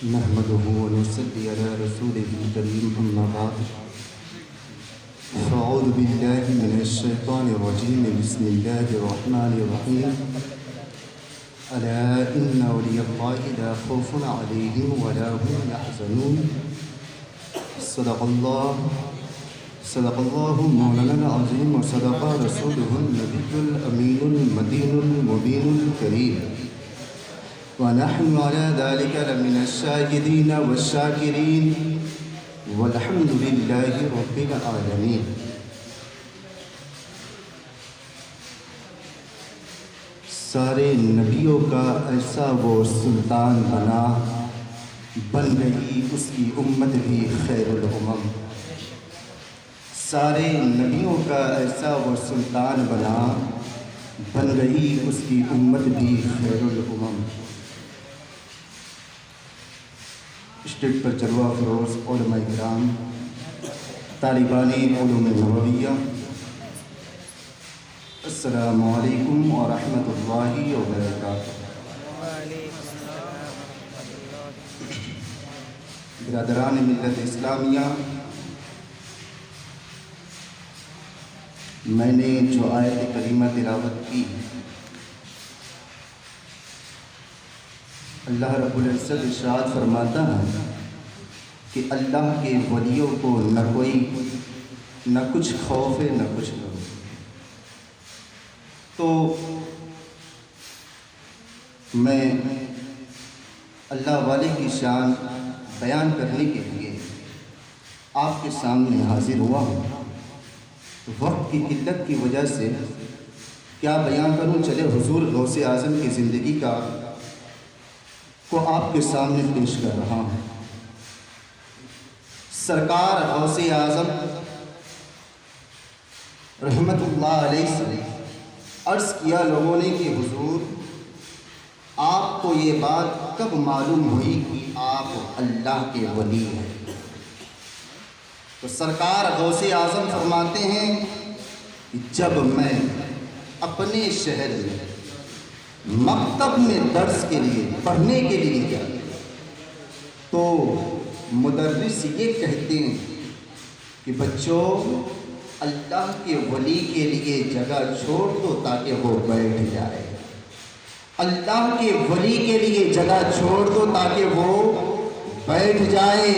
نحمده ونصلي على رسوله الكريم أما بعد فأعوذ بالله من الشيطان الرجيم بسم الله الرحمن الرحيم ألا إن أولي الله لا خوف عليهم ولا هم يحزنون صدق الله مولانا العظيم وصدق رسوله النبي الأمين المدين المبين الكريم ونحن على ذلك لمن الشاهدين والشاكرين والحمد لله رب العالمين۔ سارے نبیوں کا ایسا وہ سلطان بنا، بن گئی اس کی امت بھی خیر الامم۔ سارے نبیوں کا ایسا وہ سلطان بنا، بن گئی اس کی امت بھی خیر الامم۔ اسٹیج پر جلوہ فروز علماء کرام، طالبان علوم نبویہ، السلام علیکم ورحمۃ اللہ وبرکاتہ۔ برادران ملت اسلامیہ، میں نے جو آیت کریمہ تلاوت کی، اللہ رب العزت ارشاد فرماتا ہے کہ اللہ کے ولیوں کو نہ کچھ خوف ہے نہ کچھ غم۔ تو میں اللہ والے کی شان بیان کرنے کے لیے آپ کے سامنے حاضر ہوا ہوں۔ وقت کی قلت کی وجہ سے کیا بیان کروں، چلے حضور غوث اعظم کی زندگی کو آپ کے سامنے پیش کر رہا ہوں۔ سرکار غوث اعظم رحمت اللہ علیہ سے عرض کیا لوگوں نے کہ حضور آپ کو یہ بات کب معلوم ہوئی کہ آپ اللہ کے ولی ہیں؟ تو سرکار غوث اعظم فرماتے ہیں کہ جب میں اپنے شہر میں مکتب میں درس کے لیے پڑھنے کے لیے گیا تو مدرس یہ کہتے ہیں کہ بچوں اللہ کے ولی کے لیے جگہ چھوڑ دو تاکہ وہ بیٹھ جائے۔ اللہ کے ولی کے لیے جگہ چھوڑ دو تاکہ وہ بیٹھ جائے۔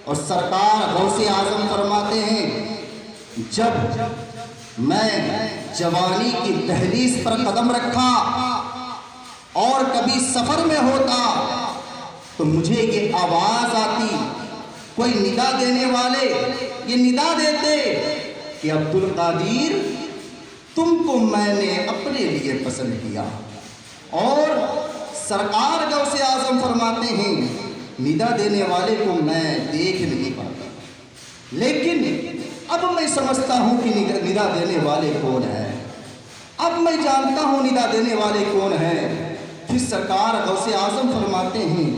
اور سرکار غوث اعظم فرماتے ہیں جب میں جوانی کی دہلیز پر قدم رکھا اور کبھی سفر میں ہوتا تو مجھے یہ آواز آتی، کوئی ندا دینے والے یہ ندا دیتے کہ عبدالقادر تم کو میں نے اپنے لیے پسند کیا۔ اور سرکار غوث اعظم فرماتے ہیں ندا دینے والے کو میں دیکھ نہیں پاتا، لیکن اب میں سمجھتا ہوں کہ ندا دینے والے کون ہیں، اب میں جانتا ہوں ندا دینے والے کون ہیں۔ پھر سرکار غوث اعظم فرماتے ہیں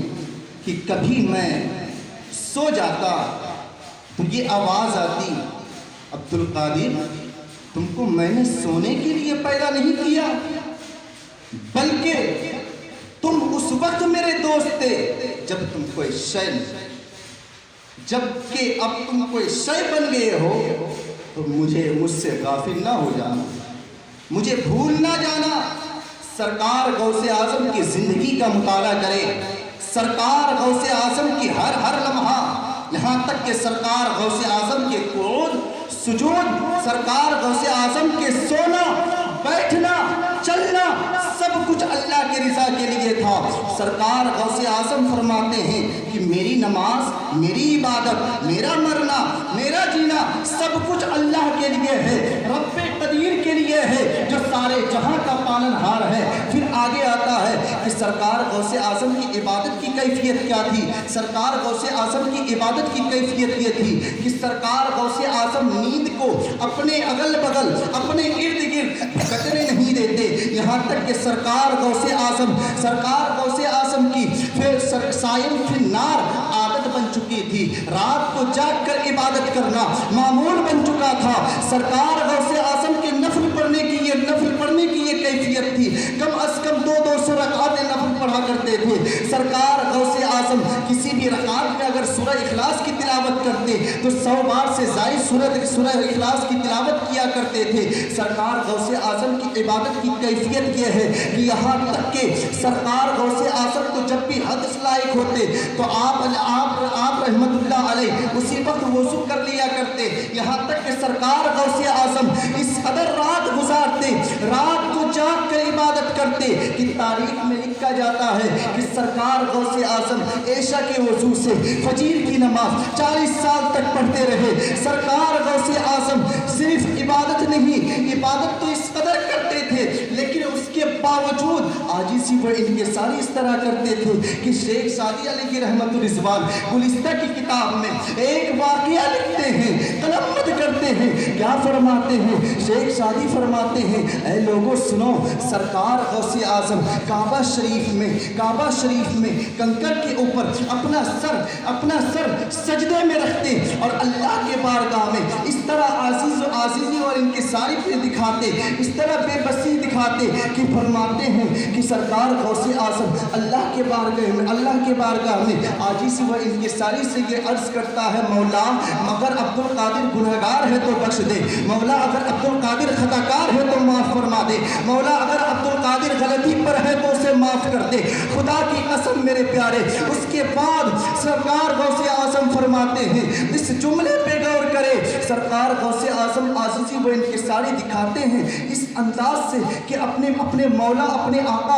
کہ کبھی میں سو جاتا تو یہ آواز آتی، عبدالقادر تم کو میں نے سونے کے لیے پیدا نہیں کیا، بلکہ تم اس وقت میرے دوست تھے جب تم کوئی شے جبکہ اب تم کوئی شے بن گئے ہو تو مجھ سے غافل نہ ہو جانا، مجھے بھول نہ جانا۔ سرکار غوث اعظم کی زندگی کا مطالعہ کرے، سرکار غوث اعظم کی ہر لمحہ، یہاں تک کہ سرکار غوث اعظم کے قعود سجود، سرکار غوث اعظم کے سونا بیٹھنا چلنا سب کچھ اللہ کے رضا کے لیے تھا۔ سرکار غوث اعظم فرماتے ہیں کہ میری نماز، میری عبادت، میرا مرنا، میرا جینا سب کچھ اللہ کے لیے ہے، رب قدیر کے لیے ہے جو سارے جہاں کا پالنہار ہے۔ پھر آگے آتا ہے کہ سرکار غوث اعظم کی عبادت کی کیفیت کیا تھی۔ سرکار غوث اعظم کی عبادت کی کیفیت یہ تھی کہ سرکار غوث اعظم نیند کو اپنے اگل بغل، اپنے ارد گرد بھٹکنے نہیں دیتے، یہاں تک کہ سرکار غوث اعظم کی پھر سائم فی النار عادت بن چکی تھی، رات کو جاگ کر عبادت کرنا معمول بن چکا تھا۔ سرکار غوث اعظم کے نفل پڑھنے کی یہ کیفیت تھی، کم از کم 200 رکعت نفل پڑھا کرتے تھے۔ سرکار غوث اعظم किसी भी रकात में अगर सूरह इखलास की तिलावत करते तो 100 बार से ज़ायद सूरह इखलास की तिलावत किया करते थे। सरकार गौसे आज़म की इबादत की कैफियत यह है कि यहाँ तक कि सरकार गौसे आज़म को जब भी हदस लायक होते तो आप रहमतुल्लाह अलैह उसी वक्त वज़ू कर लिया करते। यहाँ तक कि सरकार गौसे आज़म इस कदर रात गुजारते, रात को जाग कर इबादत करते कि तारीख में लिखा जाता है कि सरकार गौसे आज़म ऐशा के वज़ू से फजीर की नमाज 40 साल तक पढ़ते रहे। सरकार गौसे आज़म सिर्फ इबादत नहीं, इबादत तो इस कदर करते थे लेकिन उसके बावजूद आजिज़ी व इनकिसारी इस तरह करते थे कि शेख सादी अलैहि रहमतुल रिज़वान गुलिस्ता की किताब में एक वाक़या लिखते हैं, कलमबंद करते हैं। क्या फरमाते हैं? शेख सादी फरमाते हैं, ऐ लोगों सुनो, सरकार गौसे आज़म काबा शरीफ में कंकड़ के ऊपर अपना सर सजदे में रखते और अल्लाह के बारगाह में इस तरह आज़ीज़ी और इनकिसारी पे दिखाते, इस तरह बेबसी दिखाते कि फरमाते हैं कि सरकार गौसे आज़म अल्लाह के बारगाह में आजीज़ी व इनकिसारी से ये अर्ज़ करता है, मौला मगर अब्दुल कादिर गुनहगार है तो बख्श दे, मौला अगर अब्दुल कादिर खताकार है तो माफ़ फरमा दे, मौला अगर अब्दुल कादिर गलती पर है तो उसे माफ़ कर दे, खुदा की कसम मेरे प्यारे। उसके बाद सरकार गौसे आज़म फरमाते हैं, इस जुमले पे गौर करे, सरकार गौसे आज़म आजीज़ी व इनकिसारी दिखाते हैं इस अंदाज से कि अपने मौला अपने आका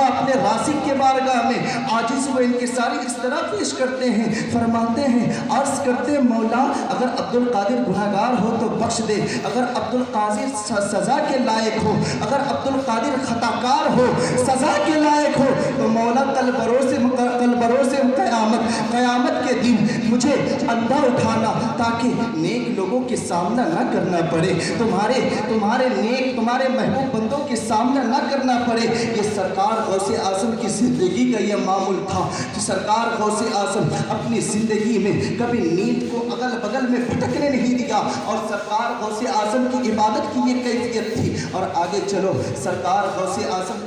अपने रासिक के बारगाह में आजिज़ व इनकिसारी इस तरह पेश करते हैं। फरमाते हैं, अर्ज़ करते हैं, मौला अगर अब्दुल कादिर गुनहगार हो तो बख्श दे, अगर अब्दुल कादिर सज़ा के लायक हो, अगर अब्दुल कादिर खताकार हो, सज़ा के लायक हो तो मौला कल बरोसे क़यामत के दिन मुझे अंधा उठाना ताकि नेक लोगों के सामना न करना पड़े, तुम्हारे महबूब बंदों के सामना न करना पड़े। ये सरकार गौसे आज़म की ज़िंदगी का ये मामूल था कि सरकार गौसे आज़म अपनी ज़िंदगी में कभी नींद को अगल बगल में भटकने नहीं दिया और सरकार गौसे आज़म की इबादत की ये कैफियत थी। और आगे चलो, सरकार गौसे आज़म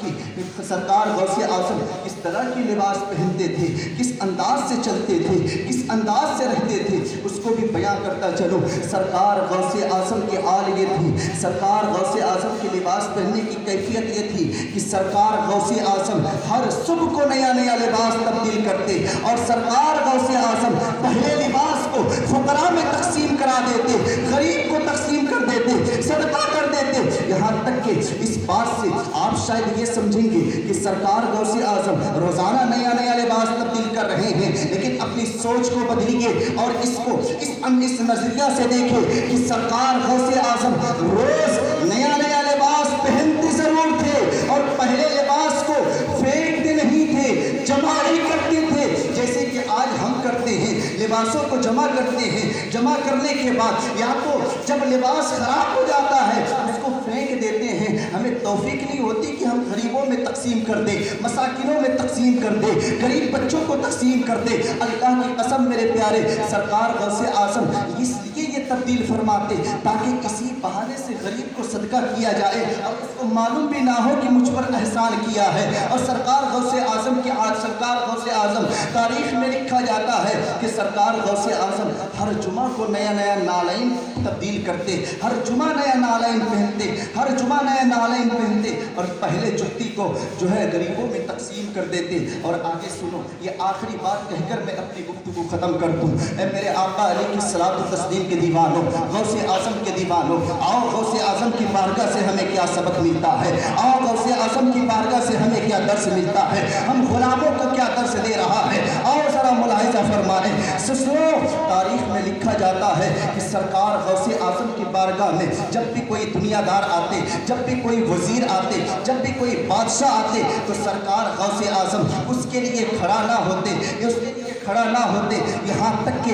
किस तरह के लिबास पहनते थे, किस अंदाज से चलते थे, किस अंदाज से रहते थे, उसको भी बयां करता चलो। सरकार गौसे आज़म की आल ये थी, सरकार गौसे आज़म के लिबास पहनने की कैफियत ये थी कि सरकार गौसे आज़म हर सुबह को नया लिबास तब्दील करते और सरकार गौसे आज़म पहले लिबास को फुकरा में तकसीम करा देते, गरीब को तकसीम कर देते, सदका कर देते। यहाँ तक कि इस बात से आप शायद ये समझेंगे कि सरकार गौसे आज़म रोज़ाना नया लिबास तब्दील कर रहे हैं, लेकिन अपनी सोच को बदलिए और इसको इस नज़रिया से देखें कि सरकार गौसे आज़म रोज़ नया लिबास पहनते ज़रूर थे और पहले लिबास को फेंकते नहीं थे, जमा ही करते थे, जैसे कि आज हम करते हैं, लिबासों को जमा करते हैं। जमा करने के बाद या तो जब लिबास ख़राब हो जाता है उसको फेंक देते हैं, हमें तौफीक नहीं होती कि हम गरीबों में तकसीम कर दें, मसाकिनों में तकसीम कर दें, गरीब बच्चों को तकसीम कर दें। अल्लाह की कसम मेरे प्यारे, सरकार गौसे आज़म इसलिए ये तब्दील फरमाते ताकि इसी बहाने से गरीब को सदका किया जाए और उसको मालूम भी ना हो कि मुझ पर एहसान किया है। और सरकार गौसे आज़म की आज सरकार गौसे आज़म तारीख़ में लिखा जाता है कि सरकार गौसे आज़म हर जुमा को नया नालैन तब्दील करते, हर जुमा नया नालैन पहनते, हर जुमा नया नालैन पहनते और पहले जुत्ती को जो है गरीबों में तकसीम कर देते। और आगे सुनो, ये आखिरी बात कहकर मैं अपनी गुफ्तगू ख़त्म कर दूँ। मेरे आका अलैहिस्सलातु तस्लीम के दीवानों, गौसे आज़म के दीवानों, आओ गौसे आज़म की बारगाह से हमें क्या सबक मिलता है, आओ गौसे आज़म की बारगाह से हमें क्या दर्स मिलता है, हम गुलामों को क्या दर्स दे रहा है, आओ ज़रा मुलाहिज़ा फरमाएं। सुनो, तारीख़ में लिखा जाता है कि सरकार गौसे आज़म की बारगाह में जब भी कोई दुनियादार आते, जब भी कोई वज़ीर आते, जब भी कोई बादशाह आते तो सरकार गौसे आज़म उसके लिए खड़ा ना होते, यहाँ तक कि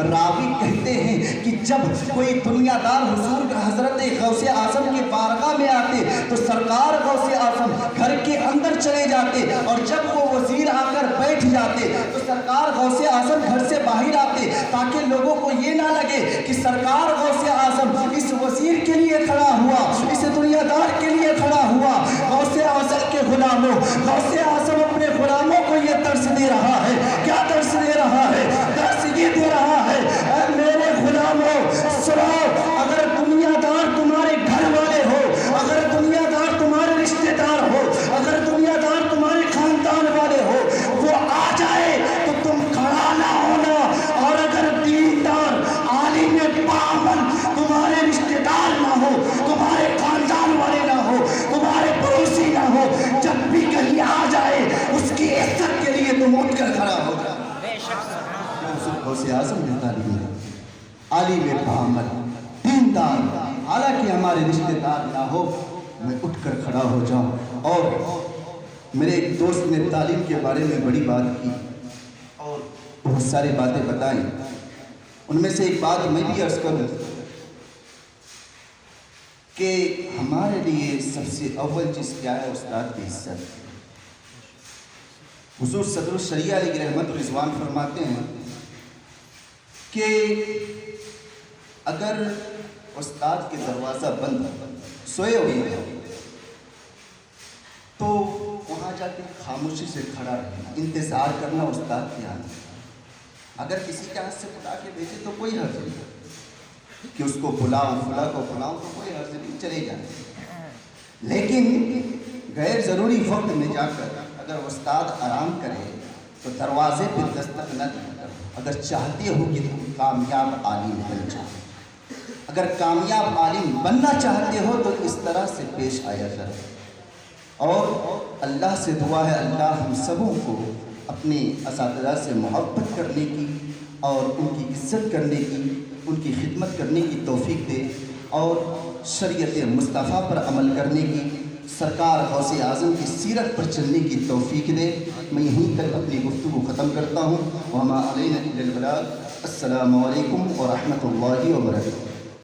रावी कहते हैं कि जब कोई दुनियादार हुजूर हज़रत गौसे आज़म की बारगाह में आते तो सरकार गौसे आज़म घर के अंदर चले जाते और जब वो वज़ीर आकर बैठ जाते तो सरकार गौसे आज़म घर से बाहर आते ताकि लोगों को ये ना लगे कि सरकार गौसे आज़म इस वज़ीर के लिए खड़ा हुआ, इस दुनियादार के लिए खड़ा हुआ। गौसे आज़म के गुलामों, गौसे आज़म अपने गुलामों को ये दर्स दे रहा ہو میں اٹھ کر کھڑا ہو جاؤں. اور میرے ایک دوست نے تعلیم کے بارے میں بڑی بات کی اور بہت ساری باتیں بتائیں. ان میں سے ایک بات میں بھی عرض کروں کہ ہمارے لیے سب سے اول چیز کیا ہے؟ استاد کی عزت. حضور صدر الشریعہ علیہ رحمت الرضوان فرماتے ہیں کہ اگر استاد کے دروازہ بند سوئے ہوئے ہیں تو وہاں جا کے خاموشی سے کھڑا رہنا، انتظار کرنا استاد کے آنے. اگر کسی کے ہاتھ سے بلا کے بھیجے تو کوئی حرج نہیں کہ اس کو بلاؤں، فلاں کو بلاؤں، تو کوئی حرج نہیں، چلے جائیں. لیکن غیر ضروری وقت میں جا کر اگر استاد آرام کرے تو دروازے پہ دستک نہ دیا کرو. اگر چاہتے ہو کہ تم کامیاب عالم بن جاؤ، اگر کامیاب عالم بننا چاہتے ہو تو اس طرح سے پیش آیا کرو. اور اللہ سے دعا ہے اللہ ہم سبوں کو اپنے اساتذہ سے محبت کرنے کی اور ان کی عزت کرنے کی، ان کی خدمت کرنے کی توفیق دے اور شریعت مصطفیٰ پر عمل کرنے کی، سرکار غوث اعظم کی سیرت پر چلنے کی توفیق دے. میں یہیں تک اپنی گفتگو ختم کرتا ہوں. وما علینا الا البلاغ. السلام علیکم ورحمۃ اللہ وبرکاتہ.